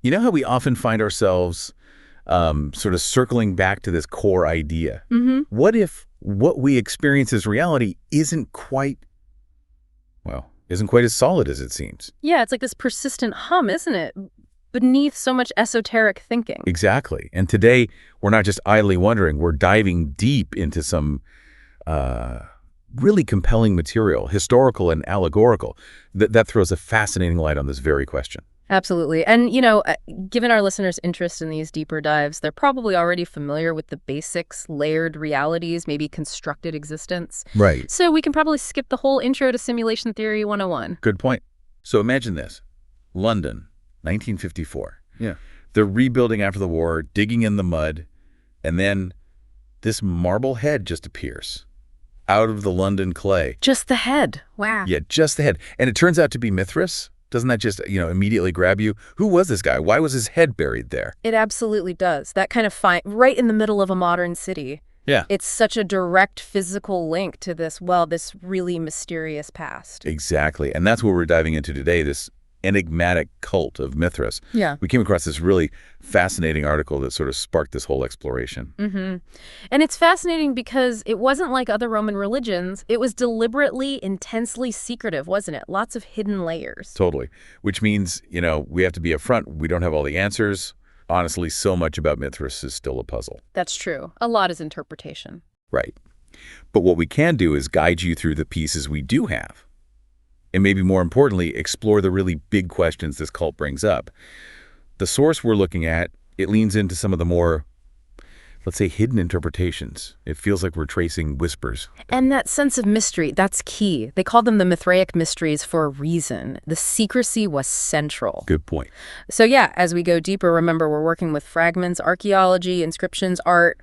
You know how we often find ourselves sort of circling back to this core idea? What if what we experience as reality isn't quite as solid as it seems? Yeah, it's like this persistent hum, isn't it? Beneath so much esoteric thinking. Exactly. And today, we're not just idly wondering, we're diving deep into some really compelling material, historical and allegorical, that throws a fascinating light on this very question. Absolutely. And, given our listeners' interest in these deeper dives, they're probably already familiar with the basics, layered realities, maybe constructed existence. Right. So we can probably skip the whole Intro to Simulation Theory 101. Good point. So imagine this. London, 1954. Yeah. They're rebuilding after the war, digging in the mud, and then this marble head just appears out of the London clay. Just the head. Wow. Yeah, just the head. And it turns out to be Mithras. Doesn't that just, immediately grab you? Who was this guy? Why was his head buried there? It absolutely does. That kind of right in the middle of a modern city. Yeah. It's such a direct physical link to this really mysterious past. Exactly. And that's what we're diving into today, this enigmatic cult of Mithras. Yeah. We came across this really fascinating article that sort of sparked this whole exploration. And it's fascinating because it wasn't like other Roman religions. It was deliberately, intensely secretive, wasn't it? Lots of hidden layers. Totally. Which means, we have to be upfront. We don't have all the answers. Honestly, so much about Mithras is still a puzzle. That's true. A lot is interpretation. Right. But what we can do is guide you through the pieces we do have. And maybe more importantly, explore the really big questions this cult brings up. The source we're looking at, it leans into some of the more, let's say, hidden interpretations. It feels like we're tracing whispers. And that sense of mystery, that's key. They called them the Mithraic mysteries for a reason. The secrecy was central. Good point. So yeah, as we go deeper, remember we're working with fragments, archaeology, inscriptions, art,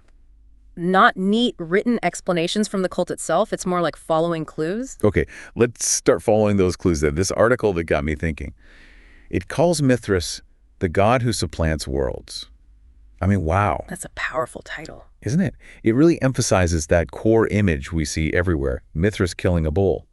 not neat written explanations from the cult itself. It's more like following clues. Okay, let's start following those clues then. This article that got me thinking. It calls Mithras the god who supplants worlds. I mean, wow. That's a powerful title. Isn't it? It really emphasizes that core image we see everywhere, Mithras killing a bull.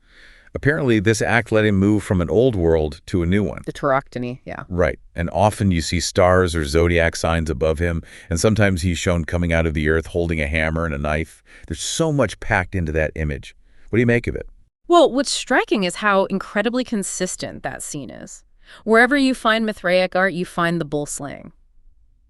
Apparently, this act let him move from an old world to a new one. The Tauroctony, yeah. Right. And often you see stars or zodiac signs above him, and sometimes he's shown coming out of the earth holding a hammer and a knife. There's so much packed into that image. What do you make of it? Well, what's striking is how incredibly consistent that scene is. Wherever you find Mithraic art, you find the bull slaying.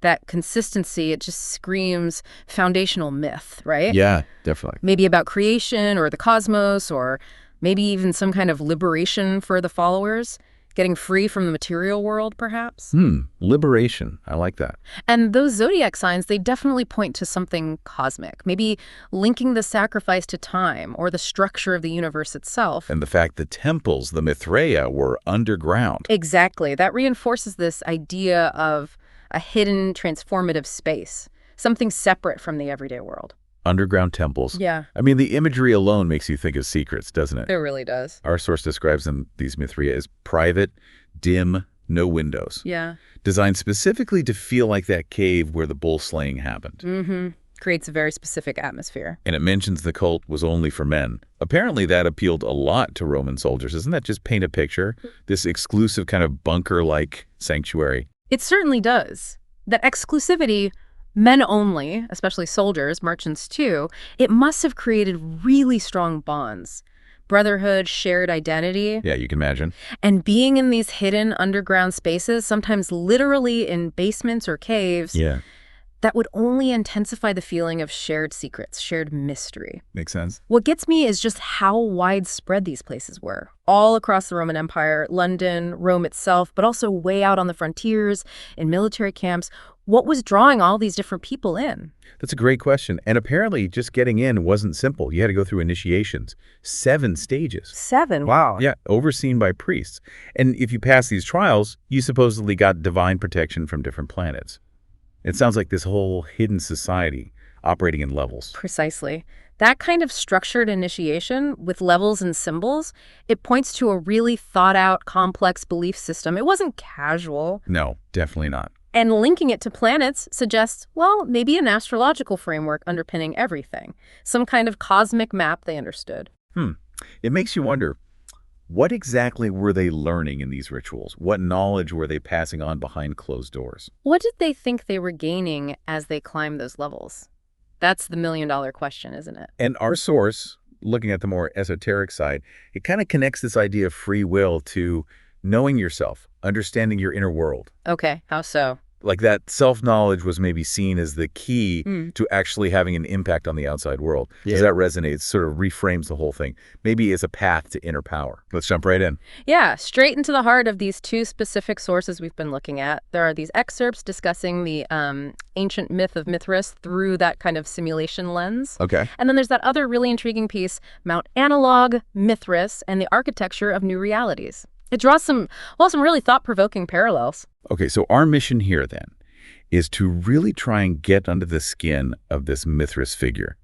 That consistency, it just screams foundational myth, right? Yeah, definitely. Maybe about creation or the cosmos, or maybe even some kind of liberation for the followers, getting free from the material world, perhaps. Liberation. I like that. And those zodiac signs, they definitely point to something cosmic, maybe linking the sacrifice to time or the structure of the universe itself. And the fact that temples, the Mithraea, were underground. Exactly. That reinforces this idea of a hidden, transformative space, something separate from the everyday world. Underground temples. Yeah. I mean, the imagery alone makes you think of secrets, doesn't it? It really does. Our source describes these Mithraea as private, dim, no windows. Yeah. Designed specifically to feel like that cave where the bull slaying happened. Creates a very specific atmosphere. And it mentions the cult was only for men. Apparently that appealed a lot to Roman soldiers. Doesn't that just paint a picture? This exclusive kind of bunker-like sanctuary. It certainly does. That exclusivity, men only, especially soldiers, merchants too, it must have created really strong bonds. Brotherhood, shared identity. Yeah, you can imagine. And being in these hidden underground spaces, sometimes literally in basements or caves, Yeah. that would only intensify the feeling of shared secrets, shared mystery. Makes sense. What gets me is just how widespread these places were. All across the Roman Empire, London, Rome itself, but also way out on the frontiers, in military camps. What was drawing all these different people in? That's a great question. And apparently just getting in wasn't simple. You had to go through initiations. 7 stages. 7? Wow. Yeah, overseen by priests. And if you pass these trials, you supposedly got divine protection from different planets. It sounds like this whole hidden society operating in levels. Precisely. That kind of structured initiation with levels and symbols, it points to a really thought-out, complex belief system. It wasn't casual. No, definitely not. And linking it to planets suggests, well, maybe an astrological framework underpinning everything. Some kind of cosmic map they understood. It makes you wonder, What exactly were they learning in these rituals? What knowledge were they passing on behind closed doors? What did they think they were gaining as they climbed those levels? That's the million-dollar question, isn't it? And our source, looking at the more esoteric side, it kind of connects this idea of free will to knowing yourself, understanding your inner world. Okay, how so? Like that self-knowledge was maybe seen as the key Mm. to actually having an impact on the outside world. Yeah. Does that resonate? It sort of reframes the whole thing. Maybe it's a path to inner power. Let's jump right in. Yeah, straight into the heart of these two specific sources we've been looking at. There are these excerpts discussing the ancient myth of Mithras through that kind of simulation lens. Okay. And then there's that other really intriguing piece, Mount Analog, Mithras, and the architecture of new realities. It draws some really thought-provoking parallels. Okay, so our mission here then is to really try and get under the skin of this Mithras figure.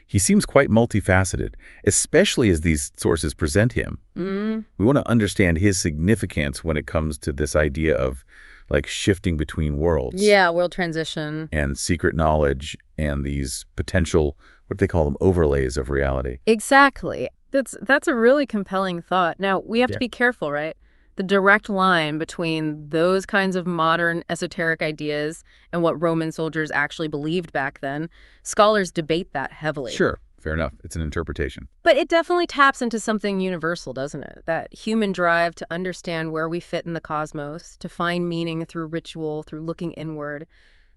He seems quite multifaceted, especially as these sources present him. We want to understand his significance when it comes to this idea of like shifting between worlds. Yeah, world transition. And secret knowledge and these potential, what they call them, overlays of reality. Exactly. That's a really compelling thought. Now, we have to be careful, right? The direct line between those kinds of modern esoteric ideas and what Roman soldiers actually believed back then, scholars debate that heavily. Sure, fair enough. It's an interpretation. But it definitely taps into something universal, doesn't it? That human drive to understand where we fit in the cosmos, to find meaning through ritual, through looking inward.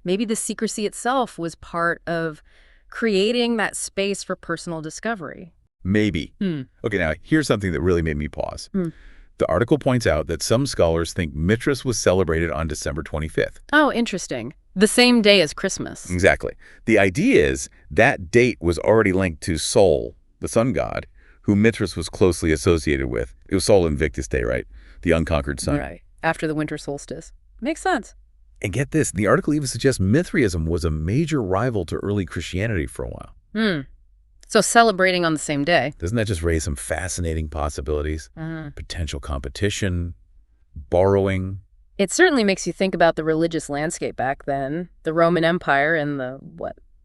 Maybe the secrecy itself was part of creating that space for personal discovery. Maybe. Okay, now here's something that really made me pause. The article points out that some scholars think Mithras was celebrated on December 25th. Oh, interesting. The same day as Christmas. Exactly. The idea is that date was already linked to Sol, the sun god, who Mithras was closely associated with. It was Sol Invictus Day, right? The unconquered sun. Right. After the winter solstice. Makes sense. And get this, the article even suggests Mithraism was a major rival to early Christianity for a while. So celebrating on the same day. Doesn't that just raise some fascinating possibilities? Potential competition, borrowing. It certainly makes you think about the religious landscape back then. The Roman Empire in the,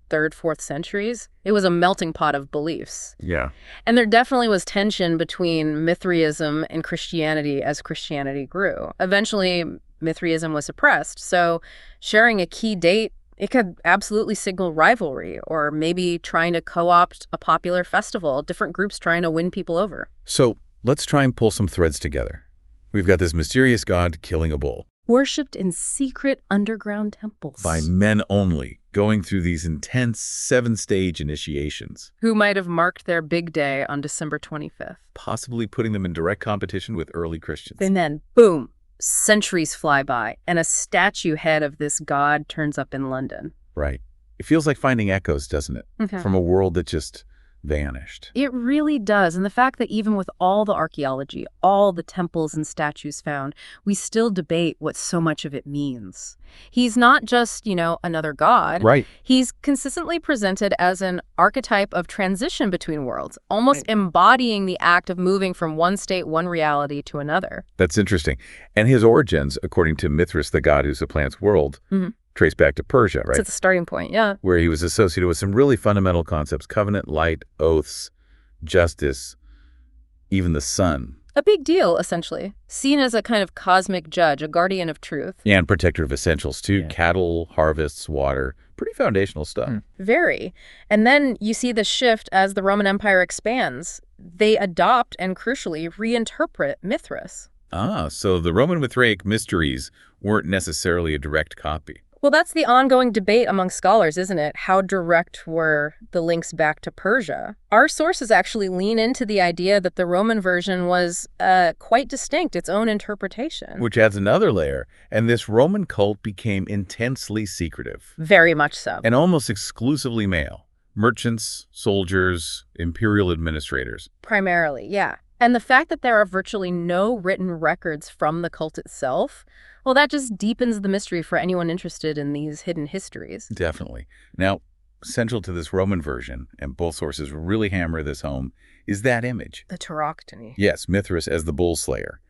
3rd, 4th centuries? It was a melting pot of beliefs. Yeah. And there definitely was tension between Mithraism and Christianity as Christianity grew. Eventually, Mithraism was suppressed, so sharing a key date, it could absolutely signal rivalry, or maybe trying to co-opt a popular festival, different groups trying to win people over. So let's try and pull some threads together. We've got this mysterious god killing a bull. Worshipped in secret underground temples. By men only, going through these intense 7-stage initiations. Who might have marked their big day on December 25th. Possibly putting them in direct competition with early Christians. And then, boom, centuries fly by, and a statue head of this god turns up in London. Right. It feels like finding echoes, doesn't it? From a world that just vanished. It really does. And the fact that even with all the archaeology, all the temples and statues found, we still debate what so much of it means. He's not just, another god. Right. He's consistently presented as an archetype of transition between worlds, almost embodying the act of moving from one state, one reality to another. That's interesting. And his origins, according to Mithras, the god who supplants world, trace back to Persia, right? It's the starting point, yeah. Where he was associated with some really fundamental concepts: covenant, light, oaths, justice, even the sun. A big deal, essentially. Seen as a kind of cosmic judge, a guardian of truth. And protector of essentials, too. Cattle, harvests, water. Pretty foundational stuff. Very. And then you see the shift as the Roman Empire expands. They adopt and, crucially, reinterpret Mithras. Ah, so the Roman Mithraic mysteries weren't necessarily a direct copy. Well, that's the ongoing debate among scholars, isn't it? How direct were the links back to Persia? Our sources actually lean into the idea that the Roman version was quite distinct, its own interpretation. Which adds another layer, and this Roman cult became intensely secretive. Very much so. And almost exclusively male. Merchants, soldiers, imperial administrators. Primarily, yeah. And the fact that there are virtually no written records from the cult itself, well, that just deepens the mystery for anyone interested in these hidden histories. Definitely. Now, central to this Roman version, and both sources really hammer this home, is that image. The tauroctony. Yes, Mithras as the bull slayer.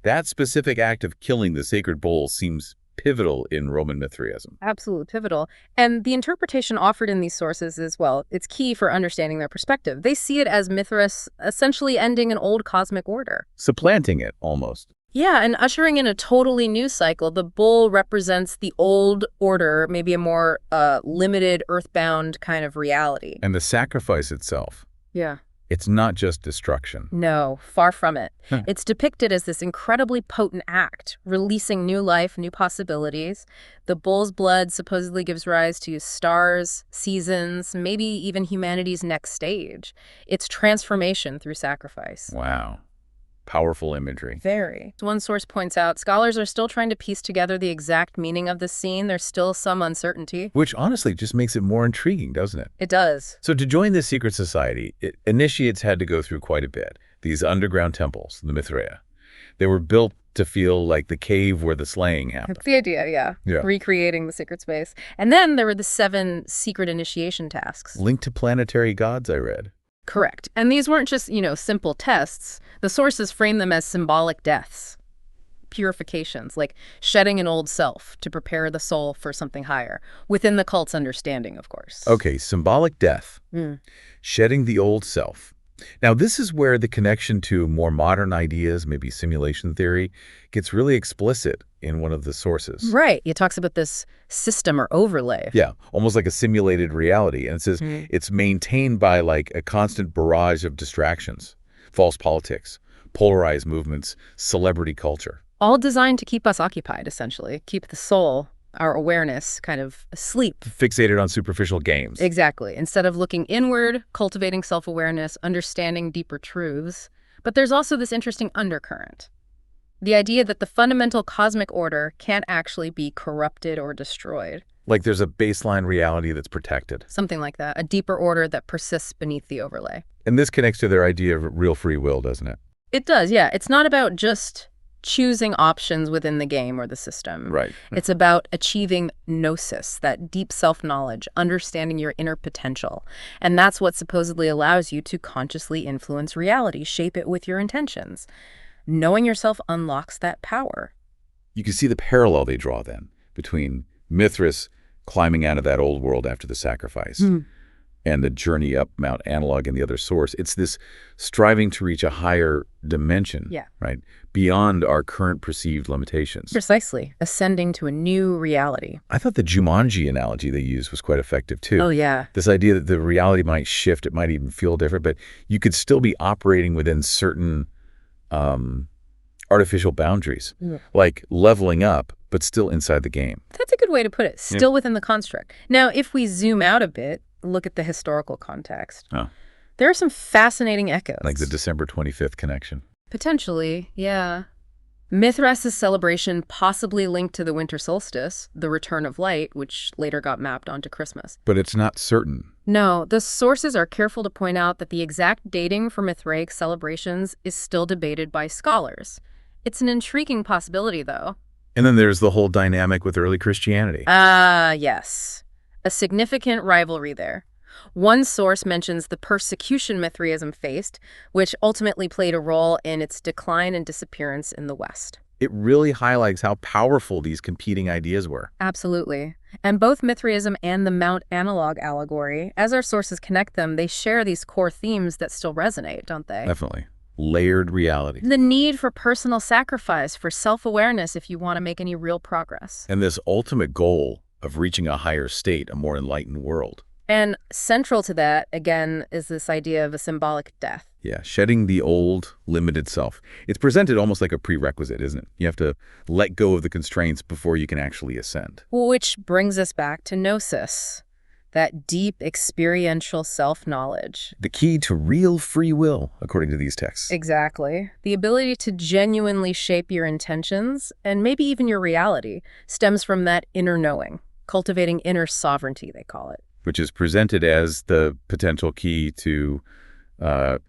That specific act of killing the sacred bull seems pivotal in Roman Mithraism. Absolutely pivotal. And the interpretation offered in these sources is, well, it's key for understanding their perspective. They see it as Mithras essentially ending an old cosmic order. Supplanting it, almost. Yeah, and ushering in a totally new cycle. The bull represents the old order, maybe a more limited, earthbound kind of reality. And the sacrifice itself, Yeah. it's not just destruction. No, far from it. Huh. It's depicted as this incredibly potent act, releasing new life, new possibilities. The bull's blood supposedly gives rise to stars, seasons, maybe even humanity's next stage. It's transformation through sacrifice. Wow. Powerful imagery. Very. One source points out scholars are still trying to piece together the exact meaning of this scene. There's still some uncertainty. Which honestly just makes it more intriguing, doesn't it? It does. So to join this secret society, initiates had to go through quite a bit. These underground temples, the Mithraea, they were built to feel like the cave where the slaying happened. That's the idea, yeah. Recreating the secret space. And then there were the 7 secret initiation tasks. Linked to planetary gods, I read. Correct. And these weren't just, simple tests. The sources frame them as symbolic deaths, purifications, like shedding an old self to prepare the soul for something higher, within the cult's understanding, of course. Okay, symbolic death, shedding the old self. Now, this is where the connection to more modern ideas, maybe simulation theory, gets really explicit in one of the sources. Right. It talks about this system or overlay. Yeah, almost like a simulated reality. And it says it's maintained by like a constant barrage of distractions, false politics, polarized movements, celebrity culture. All designed to keep us occupied, essentially. Keep the soul, our awareness, kind of asleep. Fixated on superficial games. Exactly. Instead of looking inward, cultivating self-awareness, understanding deeper truths. But there's also this interesting undercurrent. The idea that the fundamental cosmic order can't actually be corrupted or destroyed. Like there's a baseline reality that's protected. Something like that. A deeper order that persists beneath the overlay. And this connects to their idea of real free will, doesn't it? It does, yeah. It's not about just choosing options within the game or the system. Right. It's about achieving gnosis, that deep self-knowledge, understanding your inner potential. And that's what supposedly allows you to consciously influence reality, shape it with your intentions. Knowing yourself unlocks that power. You can see the parallel they draw then between Mithras climbing out of that old world after the sacrifice and the journey up Mount Analog and the other source. It's this striving to reach a higher dimension, right, beyond our current perceived limitations. Precisely. Ascending to a new reality. I thought the Jumanji analogy they used was quite effective, too. Oh, yeah. This idea that the reality might shift, it might even feel different, but you could still be operating within certain artificial boundaries, like leveling up, but still inside the game. That's a good way to put it. Still within the construct. Now, if we zoom out a bit, look at the historical context. There are some fascinating echoes. Like the December 25th connection. Potentially, yeah. Mithras' celebration possibly linked to the winter solstice, the return of light, which later got mapped onto Christmas. But it's not certain. No, the sources are careful to point out that the exact dating for Mithraic celebrations is still debated by scholars. It's an intriguing possibility, though. And then there's the whole dynamic with early Christianity. Yes. A significant rivalry there. One source mentions the persecution Mithraism faced, which ultimately played a role in its decline and disappearance in the West. It really highlights how powerful these competing ideas were. Absolutely. And both Mithraism and the Mount Analog allegory, as our sources connect them, they share these core themes that still resonate, don't they? Definitely. Layered reality. The need for personal sacrifice, for self-awareness if you want to make any real progress. And this ultimate goal of reaching a higher state, a more enlightened world. And central to that, again, is this idea of a symbolic death. Yeah, shedding the old, limited self. It's presented almost like a prerequisite, isn't it? You have to let go of the constraints before you can actually ascend. Which brings us back to gnosis, that deep experiential self-knowledge. The key to real free will, according to these texts. Exactly. The ability to genuinely shape your intentions, and maybe even your reality, stems from that inner knowing, cultivating inner sovereignty, they call it. Which is presented as the potential key to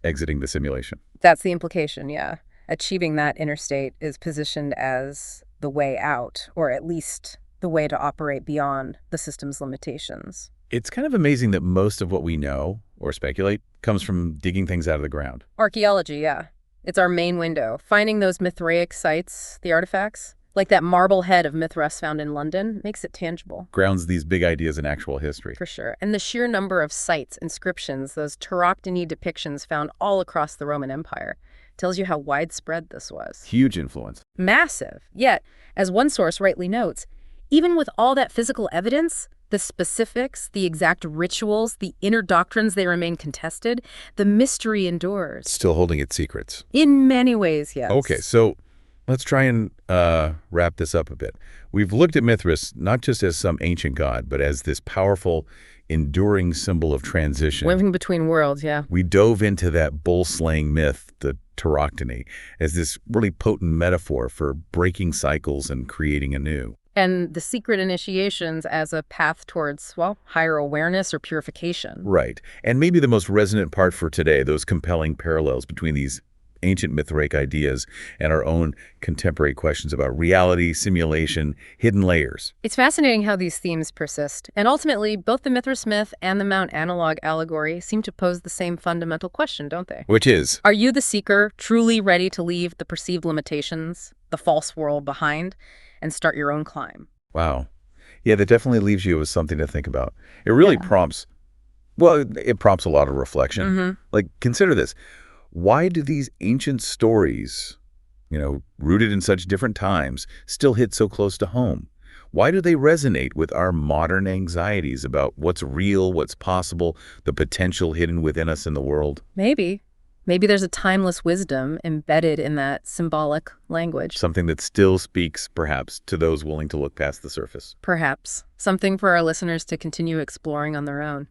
exiting the simulation. That's the implication, yeah. Achieving that inner state is positioned as the way out, or at least the way to operate beyond the system's limitations. It's kind of amazing that most of what we know, or speculate, comes from digging things out of the ground. Archaeology, yeah. It's our main window. Finding those Mithraic sites, the artifacts, Like that marble head of Mithras found in London makes it tangible. Grounds these big ideas in actual history. For sure. And the sheer number of sites, inscriptions, those Tauroctony depictions found all across the Roman Empire tells you how widespread this was. Huge influence. Massive. Yet, as one source rightly notes, even with all that physical evidence, the specifics, the exact rituals, the inner doctrines, they remain contested. The mystery endures. Still holding its secrets. In many ways, yes. Okay, so let's try and wrap this up a bit. We've looked at Mithras not just as some ancient god, but as this powerful, enduring symbol of transition. Living between worlds, yeah. We dove into that bull-slaying myth, the Tauroctony, as this really potent metaphor for breaking cycles and creating anew. And the secret initiations as a path towards, well, higher awareness or purification. Right. And maybe the most resonant part for today, those compelling parallels between these ancient Mithraic ideas and our own contemporary questions about reality, simulation, hidden layers. It's fascinating how these themes persist. And ultimately, both the Mithras myth and the Mount Analog allegory seem to pose the same fundamental question, don't they? Which is? Are you the seeker, truly ready to leave the perceived limitations, the false world behind, and start your own climb? Wow. Yeah, that definitely leaves you with something to think about. It really prompts a lot of reflection. Like, consider this. Why do these ancient stories, rooted in such different times, still hit so close to home? Why do they resonate with our modern anxieties about what's real, what's possible, the potential hidden within us in the world? Maybe there's a timeless wisdom embedded in that symbolic language. Something that still speaks, perhaps, to those willing to look past the surface. Perhaps. Something for our listeners to continue exploring on their own.